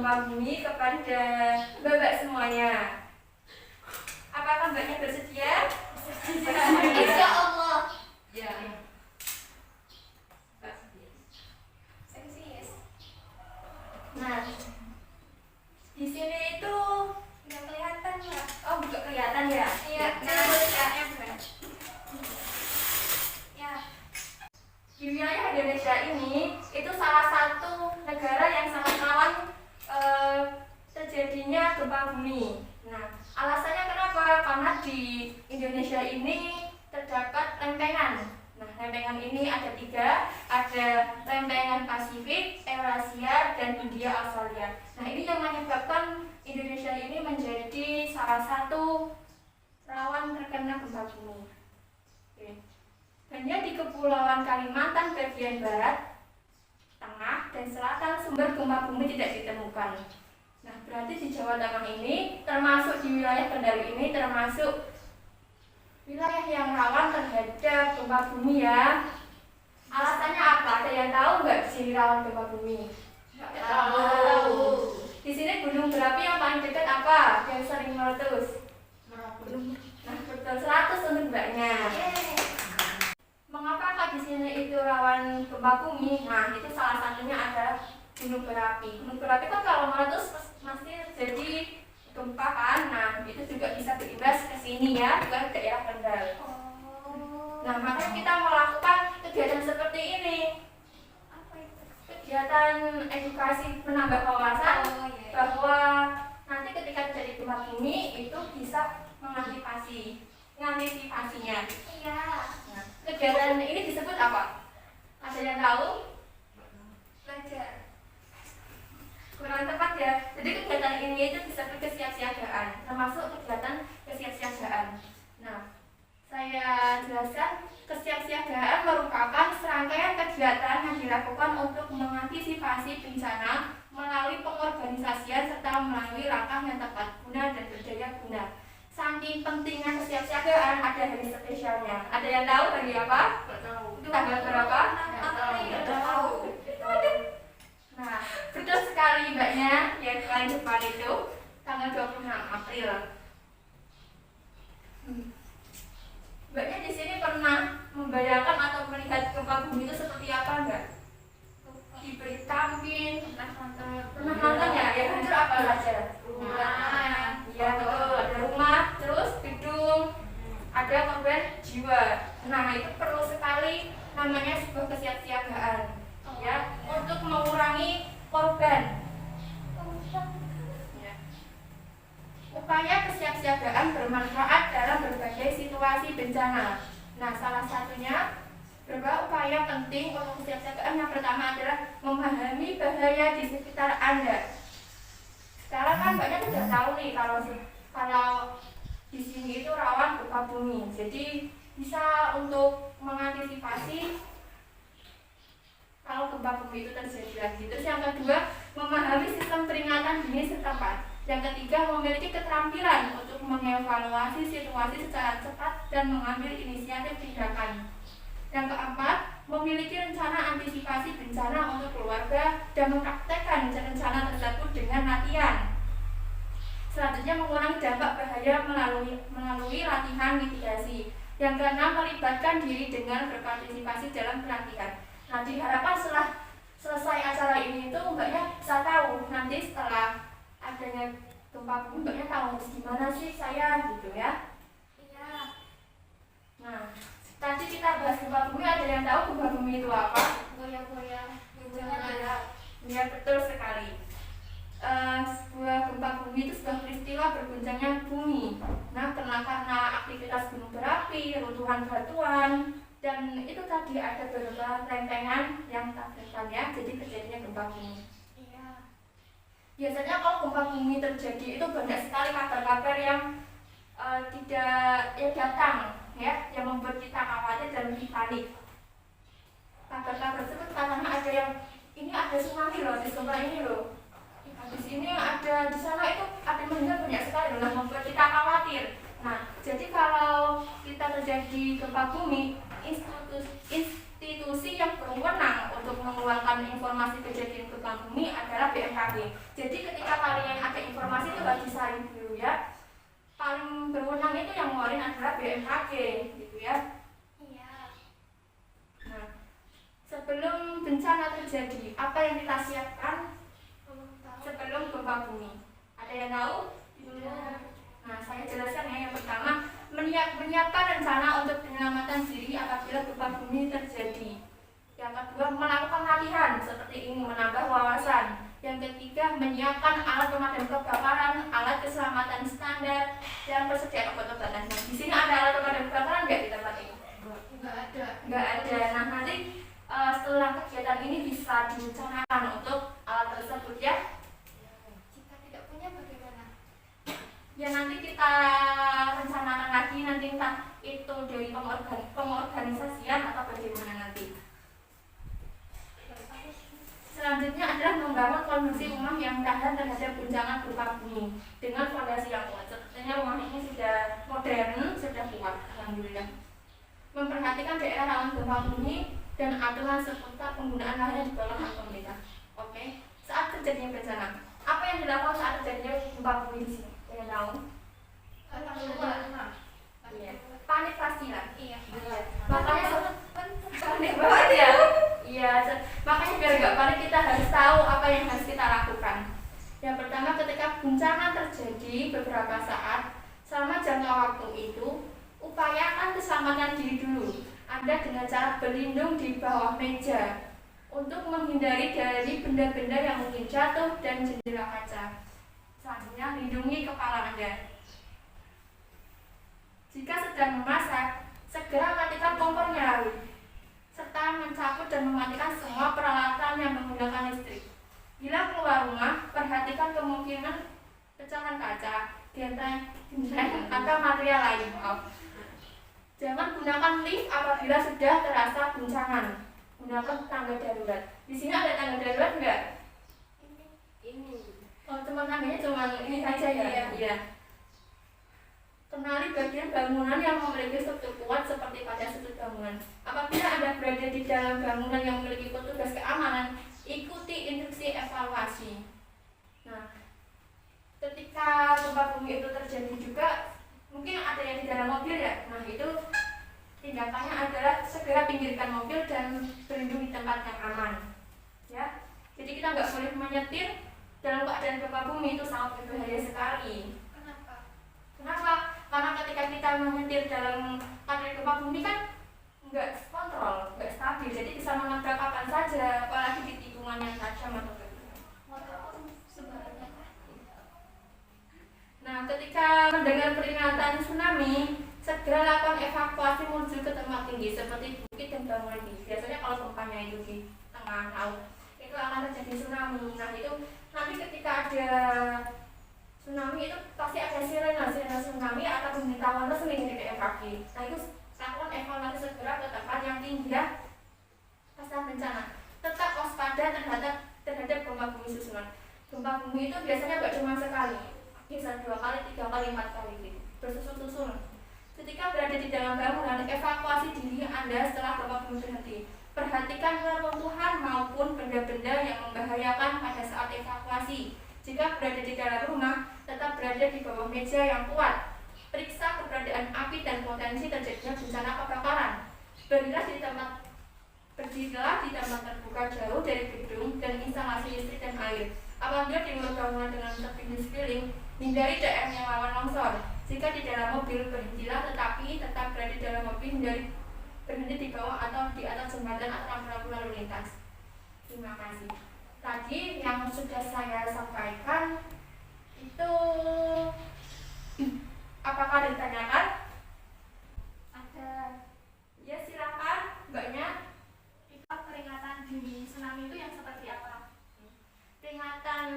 gempa bumi kepada Bapak semuanya. Apakah Mbaknya bersedia? Insya Allah. Ya. Nah, di sini itu Nggak kelihatan ya? oh nggak kelihatan ya? Iya. Nah, Ya. di wilayah Indonesia ini itu salah satu negara yang sangat rawan terjadinya gempa bumi. Nah, alasannya kenapa? Karena di Indonesia ini terdapat lempengan. Nah, lempengan ini ada 3, ada lempengan Pasifik, Eurasia, dan Hindia Australia. Nah, ini yang menyebabkan Indonesia ini menjadi salah satu rawan terkena gempa bumi. Oke. Hanya di Kepulauan Kalimantan bagian barat, tengah, dan selatan sumber gempa bumi tidak ditemukan. Nah, berarti di Jawa Tengah ini, termasuk di wilayah Kendal ini, termasuk wilayah yang rawan terhadap gempa bumi ya. Alasannya apa? Ada yang tahu nggak di sini rawan gempa bumi? Nggak Tahu. Di sini gunung berapi yang paling dekat apa? Yang sering meletus? Nah, betul 100 untuk Mbaknya. Mengapa di sini itu rawan gempa bumi? Nah, itu salah satunya adalah gunung berapi. Gunung berapi kan kalau meletus pasti terjadi gempa kan. Nah, itu juga bisa berimbas ke sini ya, ke daerah Kendal. Nah, makanya kita melakukan kegiatan seperti ini. Apa itu? Kegiatan edukasi menambah wawasan Iya. bahwa nanti ketika terjadi gempa bumi itu bisa mengantisipasinya. Iya. Nah, kegiatan ini disebut apa? Ada yang tahu? Belajar. Kurang tepat ya. Jadi kegiatan ini itu disebut kesiapsiagaan, termasuk kegiatan kesiapsiagaan. Nah, saya jelaskan, kesiapsiagaan merupakan serangkaian kegiatan yang dilakukan untuk mengantisipasi bencana melalui pengorganisasian serta melalui langkah yang tepat guna dan berdaya guna. Saking pentingnya kesiapsiagaan, ada hari spesialnya. Ada yang tahu hari apa? Itu tanggal berapa? April. Tahu. Nah, betul sekali Mbaknya yang paling depan itu tanggal 26 April. Mbaknya di sini pernah membayangkan atau melihat gempa bumi itu seperti apa enggak? Di Beritampin, pernah nonton ya? Yang hancur apa saja? Rumah. Iya betul, ada rumah, terus gedung, ada korban jiwa. Nah, itu perlu sekali namanya sebuah kesiapsiagaan ya untuk mengurangi korban. Ya. Upaya kesiapsiagaan bermanfaat dalam berbagai situasi bencana. Nah, salah satunya beberapa upaya penting untuk kesiapsiagaan. Yang pertama adalah memahami bahaya di sekitar Anda. Sekarang kan Mbaknya sudah tahu nih kalau di sini itu rawan gempa bumi. Jadi bisa untuk mengantisipasi kalau gempa bumi itu terjadi lagi. Terus yang kedua, memahami sistem peringatan dini setempat. Yang ketiga, memiliki keterampilan untuk mengevaluasi situasi secara cepat dan mengambil inisiatif tindakan. Yang keempat, memiliki rencana antisipasi bencana untuk keluarga dan mempraktekkan rencana tersebut dengan latihan. Selanjutnya, mengurangi dampak bahaya melalui latihan mitigasi. Yang keenam, melibatkan diri dengan berpartisipasi dalam pelatihan. Nah, diharapkan setelah selesai acara ini itu Mbaknya bisa tahu nanti setelah adanya gempa bumi Mbaknya tahu gimana sih saya gitu ya. Iya. Nah, tadi kita bahas gempa bumi, ada yang tahu gempa bumi itu apa? Goyang-goyang. Ya betul sekali. Sebuah gempa bumi itu sebuah peristiwa berguncangnya bumi. Nah, karena aktivitas gunung berapi, runtuhan batuan, dan itu tadi ada beberapa lempengan yang tabrakan ya, jadi terjadinya gempa bumi. Iya. Biasanya kalau gempa bumi terjadi itu banyak sekali kabar-kabar yang tidak datang ya, yang membuat kita khawatir dan lebih panik. Kabar-kabar tersebut katanya ada yang ini ada tsunami loh di sebelah ini loh. Habis ini ada di sana itu ada meninggal banyak sekali loh, membuat kita khawatir. Nah, jadi kalau kita terjadi gempa bumi, institusi yang berwenang untuk mengeluarkan informasi kejadian gempa gempa bumi adalah BMKG. Jadi ketika kalian ada informasi itu harus disaring dulu ya. Paling berwenang itu yang ngeluarin adalah BMKG gitu ya. Iya. Nah, sebelum bencana terjadi, apa yang kita siapkan Belum tahu. sebelum gempa bumi? Ada yang tahu? Iya. Nah, saya jelaskan ya. Yang pertama, menyiapkan rencana untuk penyelamatan diri apabila gempa bumi terjadi. Yang kedua, melakukan latihan seperti ini menambah wawasan. Yang ketiga, menyiapkan alat pemadam kebakaran, alat keselamatan standar, dan persediaan obat-obatan. Nah, di sini ada alat pemadam kebakaran nggak di tempat ini? Nggak ada. Nggak ada. Nah, nanti setelah kegiatan ini bisa direncanakan untuk alat tersebut ya. Jika tidak punya bagaimana? Ya nanti kita rencanakan lagi nanti entah itu dari pengorganisasian atau bagaimana nanti. Selanjutnya adalah membangun kondisi rumah yang tahan terhadap guncangan gempa bumi dengan fondasi yang kuat. Sepertinya rumah ini sudah modern, sudah kuat, alhamdulillah. Memperhatikan daerah rawan gempa bumi dan aturan seputar penggunaan lahan di bawah hak pemerintah. Oke. Saat terjadinya bencana, apa yang dilakukan saat terjadinya gempa bumi di sini? Yang tahu? Keluar. Iya. Panik pastilah. Iya. Makanya panik banget ya. Iya. Makanya biar nggak panik kita harus tahu apa yang harus kita lakukan. Yang pertama, ketika guncangan terjadi beberapa saat, selama jangka waktu itu, upayakan keselamatan diri dulu. Anda dengan cara berlindung di bawah meja untuk menghindari dari benda-benda yang mungkin jatuh dan jendela kaca. Selanjutnya, lindungi kepala Anda. Jika sedang memasak, segera matikan kompornya serta mencabut dan mematikan semua peralatan yang menggunakan listrik. Bila keluar rumah, perhatikan kemungkinan pecahan kaca, genteng, atau material lain. Jangan gunakan lift apabila sudah terasa guncangan. Gunakan tangga darurat. Di sini ada tangga darurat enggak? Ini. Oh, cuma tangganya cuma ini saja ya? Iya. Kenali bagian bangunan yang memiliki struktur kuat seperti pada sudut bangunan. Apabila Anda berada di dalam bangunan yang memiliki petugas keamanan, ikuti instruksi evaluasi. Nah, ketika gempa bumi itu terjadi juga, mungkin ada yang di dalam mobil ya. Nah, itu tindakannya adalah segera pinggirkan mobil dan berlindung di tempat yang aman. Ya, jadi kita nggak boleh menyetir dalam keadaan gempa bumi, itu sangat berbahaya sekali. Kenapa? Karena ketika kita menyetir dalam keadaan gempa bumi kan nggak kontrol, nggak stabil, jadi bisa menabrak kapan saja, apalagi di tikungan yang tajam atau bagaimana. Nah, ketika mendengar peringatan tsunami, segera lakukan evakuasi menuju ke tempat tinggi seperti bukit dan bangunan tinggi. Biasanya kalau gempanya itu di tengah laut, itu akan terjadi tsunami. Nah, itu nanti ketika ada tsunami itu pasti ada sirene tsunami atau pemberitahuan resmi dari BMKG. Nah, itu lakukan evaluasi segera ke tempat yang tinggi ya. Pasca bencana, tetap waspada terhadap gempa bumi susulan. Gempa bumi itu biasanya nggak cuma sekali, bisa 2 kali, 3 kali, 4 kali gitu, bersusun-susun. Ketika berada di dalam bangunan, evakuasi diri Anda setelah gempa bumi berhenti. Perhatikan reruntuhan maupun benda-benda yang membahayakan pada saat evakuasi. Jika berada di dalam rumah, tetap berada di bawah meja yang kuat. Periksa keberadaan api dan potensi terjadinya bencana kebakaran. Berdirilah di tempat terbuka jauh dari gedung dan instalasi listrik dan air. Apabila di luar bangunan dengan tebing di sekeliling, hindari daerah yang rawan longsor. Jika di dalam mobil, berhentilah tetapi tetap berada di dalam mobil, berhenti di bawah atau di atas jembatan atau rambu lalu lintas. Terima kasih. Tadi yang sudah saya sampaikan itu apakah ada ditanyakan? Ada. Ya silakan, Mbaknya. Peringatan dini tsunami itu yang seperti apa? Peringatan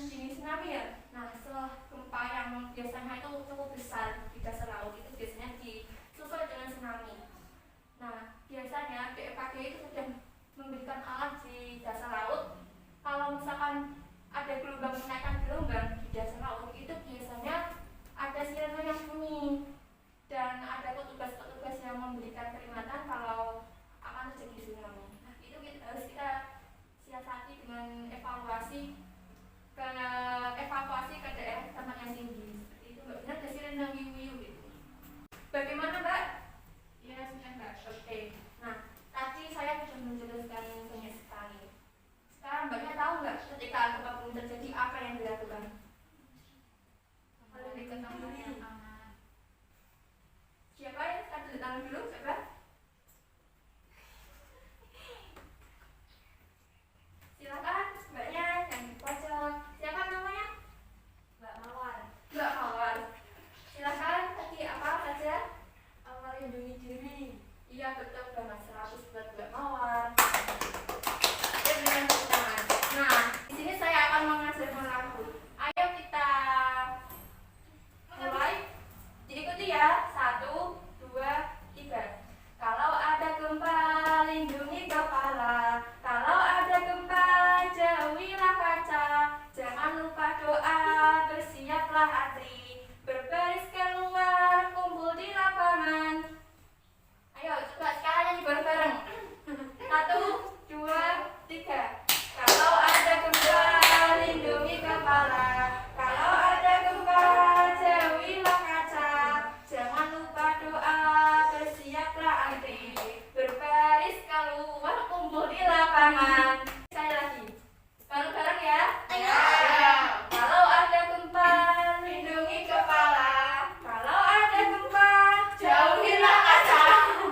dini tsunami ya. Nah, setelah gempa yang biasanya itu cukup besar di dasar laut itu biasanya disusul dengan tsunami. Nah, biasanya BMKG itu sudah memberikan alat di dasar laut. Kalau misalkan ada kenaikan gelombang di dasar laut itu biasanya ada sirene yang bunyi. Bagaimana Mbak? Ya, sudah Mbak. Oke. Nah, tadi saya sudah menjelaskan banyak sekali. Sekarang Mbaknya tahu nggak ketika gempa bumi terjadi apa yang dilakukan? Lebih ke tempat yang aman. Siapa yang tadi tangan dulu? Siapa? Silakan Mbaknya yang di pojok. Siapa namanya? Mbak Mawar. Mbak Mawar. Silakan tadi apa saja? Awal lindungi diri. Iya betul banget 100 buat Mbak Mawar. Oke, berikan tepuk tangan. Nah, di sini saya akan mengajarkan lagu. Ayo kita mulai. Diikuti ya. 1, 2, 3. Kalau ada gempa, lindungi kepala. Kalau ada gempa, jauhilah kaca. Jangan lupa doa, bersiaplah hati. Berbaris keluar, kumpul di lapangan. Ayo coba sekarang nyanyi bareng-bareng. 1, 2, 3. Kalau ada gempa, lindungi kepala. Kalau ada gempa, jauhilah kaca. Jangan lupa doa, bersiaplah hati. Berbaris keluar, kumpul di lapangan. Sekali lagi, bareng-bareng ya. Ayo. Kalau ada gempa, lindungi kepala. Kalau ada gempa, jauhilah kaca.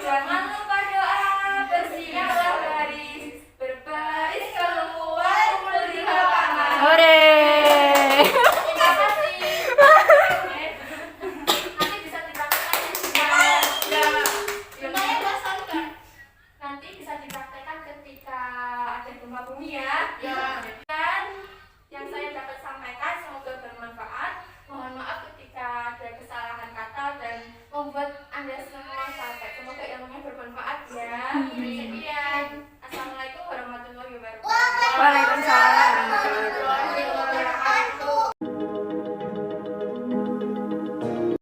Jangan lupa doa, bersiaplah baris. Berbaris keluar, kumpul di lapangan. Hore! Terima kasih. Nanti bisa dipraktekkan ya. Lumayan bosan kan? Nanti bisa dipraktekkan ketika ada gempa bumi ya. Ya.